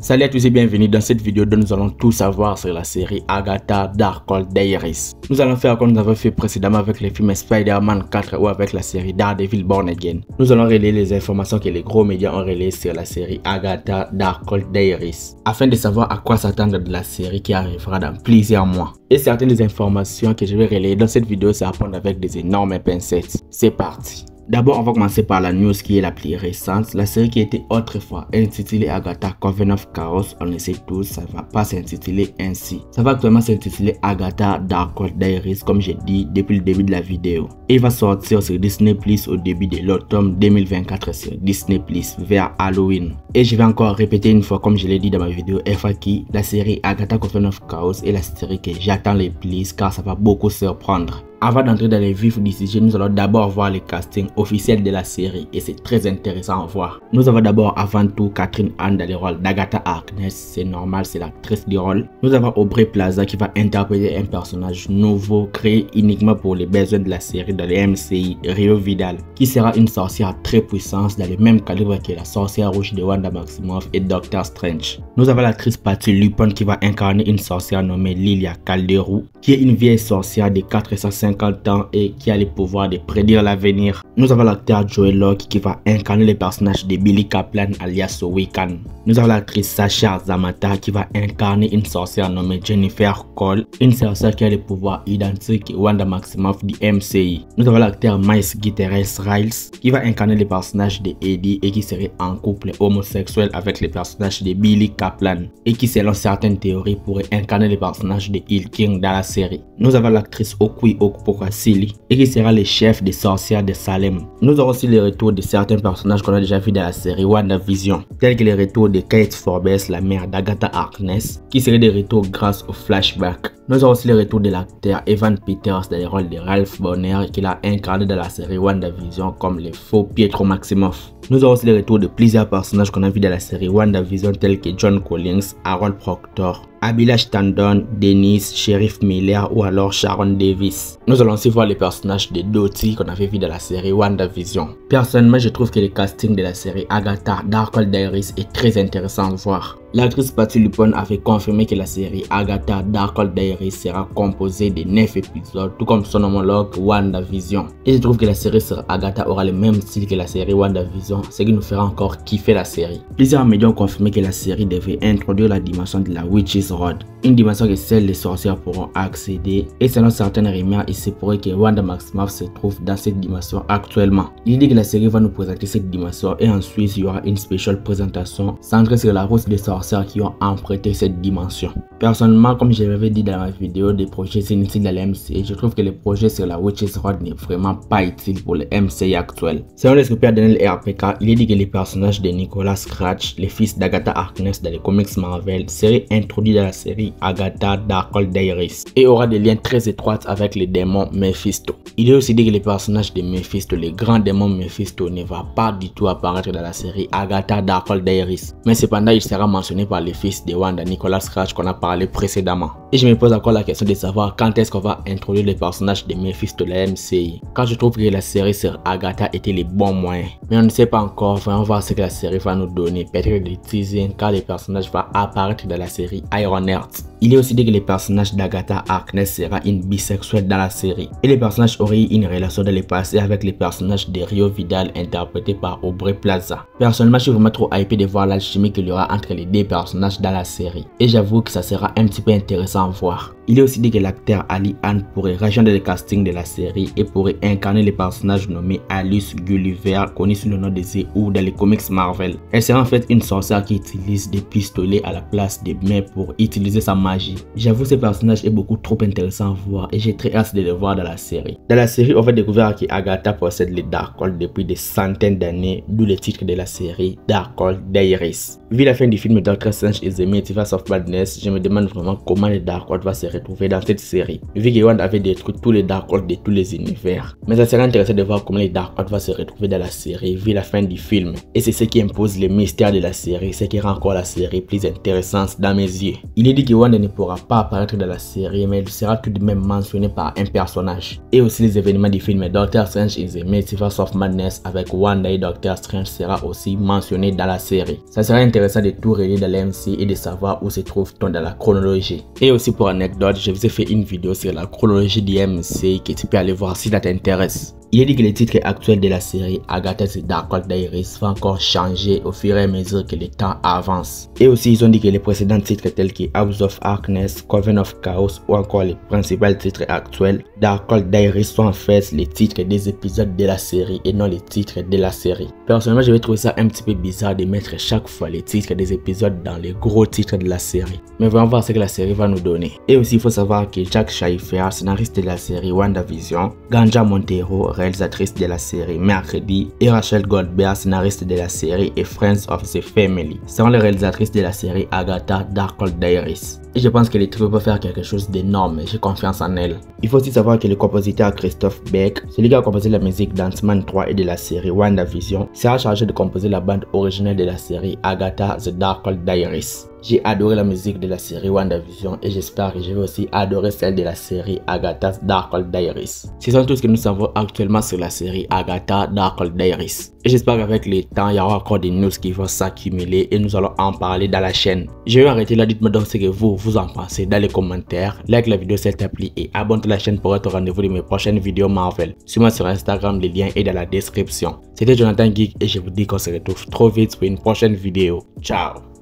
Salut à tous et bienvenue dans cette vidéo dont nous allons tout savoir sur la série Agatha Darkhold Diaries. Nous allons faire comme nous avons fait précédemment avec les films Spider-Man 4 ou avec la série Daredevil Born Again. Nous allons relayer les informations que les gros médias ont relayées sur la série Agatha Darkhold Diaries afin de savoir à quoi s'attendre de la série qui arrivera dans plusieurs mois. Et certaines des informations que je vais relayer dans cette vidéo c'est à prendre avec des énormes pincettes. C'est parti! D'abord, on va commencer par la news qui est la plus récente. La série qui était autrefois intitulée Agatha Coven of Chaos, on le sait tous, ça ne va pas s'intituler ainsi. Ça va actuellement s'intituler Agatha Darkhold Diaries, comme j'ai dit depuis le début de la vidéo. Et il va sortir sur Disney Plus au début de l'automne 2024 sur Disney Plus vers Halloween. Et je vais encore répéter une fois, comme je l'ai dit dans ma vidéo FAQ, la série Agatha Coven of Chaos est la série que j'attends le plus car ça va beaucoup surprendre. Avant d'entrer dans les vifs du sujet, nous allons d'abord voir le casting officiel de la série et c'est très intéressant à voir. Nous avons d'abord avant tout Catherine Hahn dans le rôle d'Agatha Harkness, c'est normal, c'est l'actrice du rôle. Nous avons Aubrey Plaza qui va interpréter un personnage nouveau créé uniquement pour les besoins de la série dans le MCI, Rio Vidal, qui sera une sorcière très puissante dans le même calibre que la sorcière rouge de Wanda Maximoff et Doctor Strange. Nous avons l'actrice Patti LuPone qui va incarner une sorcière nommée Lilia Calderou, qui est une vieille sorcière de 450 ans et qui a le pouvoir de prédire l'avenir. Nous avons l'acteur Joey Locke qui va incarner le personnage de Billy Kaplan alias Wiccan. Nous avons l'actrice Sacha Zamata qui va incarner une sorcière nommée Jennifer Cole, une sorcière qui a le pouvoir identique à Wanda Maximoff du MCI. Nous avons l'acteur Miles Guterres Riles qui va incarner le personnage de Eddie et qui serait en couple homosexuel avec le personnage de Billy Kaplan et qui selon certaines théories pourrait incarner le personnage de Hill King dans la série. Nous avons l'actrice Okui Okpokasili et qui sera le chef des sorcières de Salem. Nous aurons aussi le retour de certains personnages qu'on a déjà vu dans la série WandaVision, tels que le retour de Kate Forbes, la mère d'Agatha Harkness, qui serait de retour grâce au flashback. Nous aurons aussi le retour de l'acteur Evan Peters dans le rôle de Ralph Bonner qu'il a incarné dans la série WandaVision comme le faux Pietro Maximoff. Nous aurons aussi le retour de plusieurs personnages qu'on a vu dans la série WandaVision tels que John Collins, Harold Proctor, Abilash Tandon, Denise, Sheriff Miller ou alors Sharon Davis. Nous allons aussi voir les personnages de Dottie qu'on avait vu dans la série WandaVision. Personnellement, je trouve que le casting de la série Agatha Darkhold Diaries est très intéressant à voir. L'actrice Patti LuPone avait confirmé que la série Agatha Darkhold Diaries sera composée de 9 épisodes, tout comme son homologue WandaVision. Et je trouve que la série sur Agatha aura le même style que la série WandaVision, ce qui nous fera encore kiffer la série. Plusieurs médias ont confirmé que la série devait introduire la dimension de la Witch's Road, une dimension que seules les sorcières pourront accéder, et selon certaines rumeurs, il se pourrait que Wanda Maximoff se trouve dans cette dimension actuellement. Il dit que la série va nous présenter cette dimension et ensuite il y aura une spéciale présentation centrée sur la route des sorcières qui ont emprunté cette dimension. Personnellement, comme je l'avais dit dans ma vidéo des projets inutiles de la MCI, je trouve que le projet sur la Witch's Road n'est vraiment pas utile pour le MCI actuel. Selon le scripteur Daniel RPK, il est dit que les personnages de Nicholas Scratch, le fils d'Agatha Harkness dans les comics Marvel, seraient introduits dans la série Agatha Darkhold Diaries et aura des liens très étroits avec le démon Mephisto. Il est aussi dit que le personnage de Mephisto, le grand démon Mephisto, ne va pas du tout apparaître dans la série Agatha Darkhold Diaries, mais cependant il sera mentionné par le fils de Wanda, Nicholas Scratch, qu'on a parlé précédemment. Et je me pose encore la question de savoir quand est-ce qu'on va introduire le personnage de Mephisto de la MCI, car je trouve que la série sur Agatha était les bons moyens. Mais on ne sait pas encore, vraiment voir ce que la série va nous donner, peut-être des teasings car le personnage va apparaître dans la série Ironheart. Il est aussi dit que le personnage d'Agatha Harkness sera une bisexuelle dans la série. Et le personnage aurait eu une relation dans le passé avec le personnage de Rio Vidal interprété par Aubrey Plaza. Personnellement, je suis vraiment trop hypé de voir l'alchimie qu'il y aura entre les deux personnages dans la série. Et j'avoue que ça sera un petit peu intéressant à voir. Il est aussi dit que l'acteur Ali Hahn pourrait rejoindre le casting de la série et pourrait incarner le personnage nommé Alice Gulliver, connu sous le nom de The Who dans les comics Marvel. Elle sera en fait une sorcière qui utilise des pistolets à la place des mains pour utiliser sa magie. J'avoue, ce personnage est beaucoup trop intéressant à voir et j'ai très hâte de le voir dans la série. Dans la série, on va découvrir qu'Agatha possède les Darkhold depuis des centaines d'années, d'où le titre de la série Darkhold Diaries. Vu la fin du film Doctor Strange et The Multiverse of Madness, je me demande vraiment comment les Darkhold va se retrouver dans cette série, vu que Wanda avait détruit tous les Darkhold de tous les univers. Mais ça serait intéressant de voir comment les Darkhold va se retrouver dans la série vu la fin du film. Et c'est ce qui impose le mystère de la série, ce qui rend encore la série plus intéressante dans mes yeux. Il est dit que Wanda ne pourra pas apparaître dans la série, mais il sera tout de même mentionné par un personnage. Et aussi les événements du film Doctor Strange in the Multiverse of Madness avec Wanda et Doctor Strange sera aussi mentionné dans la série. Ça sera intéressant de tout relier dans l'MC et de savoir où se trouve-t-on dans la chronologie. Et aussi pour anecdote, je vous ai fait une vidéo sur la chronologie du MC que tu peux aller voir si ça t'intéresse. Il est dit que les titres actuels de la série Agatha The Darkhold Diaries vont encore changer au fur et à mesure que le temps avance. Et aussi ils ont dit que les précédents titres tels que House of Darkness, Coven of Chaos ou encore les principaux titres actuels Darkhold Diaries sont en fait les titres des épisodes de la série et non les titres de la série. Personnellement je vais trouver ça un petit peu bizarre de mettre chaque fois les titres des épisodes dans les gros titres de la série. Mais voyons voir ce que la série va nous donner. Et aussi il faut savoir que Jack Schaffer, scénariste de la série WandaVision, Ganja Montero, réalisatrice de la série Mercredi, et Rachel Goldberg, scénariste de la série et Friends of the Family, seront les réalisatrices de la série Agatha Darkhold Diaries. Et je pense que les trucs peuvent faire quelque chose d'énorme, j'ai confiance en elle. Il faut aussi savoir que le compositeur Christophe Beck, celui qui a composé la musique d'Ant-Man 3 et de la série WandaVision, sera chargé de composer la bande originale de la série Agatha The Darkhold Diaries. J'ai adoré la musique de la série WandaVision et j'espère que je vais aussi adorer celle de la série Agatha Darkhold Diaries. Ce sont tout ce que nous savons actuellement sur la série Agatha Darkhold Diaries. Et j'espère qu'avec le temps, il y aura encore des news qui vont s'accumuler et nous allons en parler dans la chaîne. Je vais arrêter là, dites-moi donc ce que vous en pensez dans les commentaires. Like la vidéo si elle t'a plu et abonne-toi à la chaîne pour être au rendez-vous de mes prochaines vidéos Marvel. Suis-moi sur Instagram, le lien est dans la description. C'était Jonathan Geek et je vous dis qu'on se retrouve trop vite pour une prochaine vidéo. Ciao!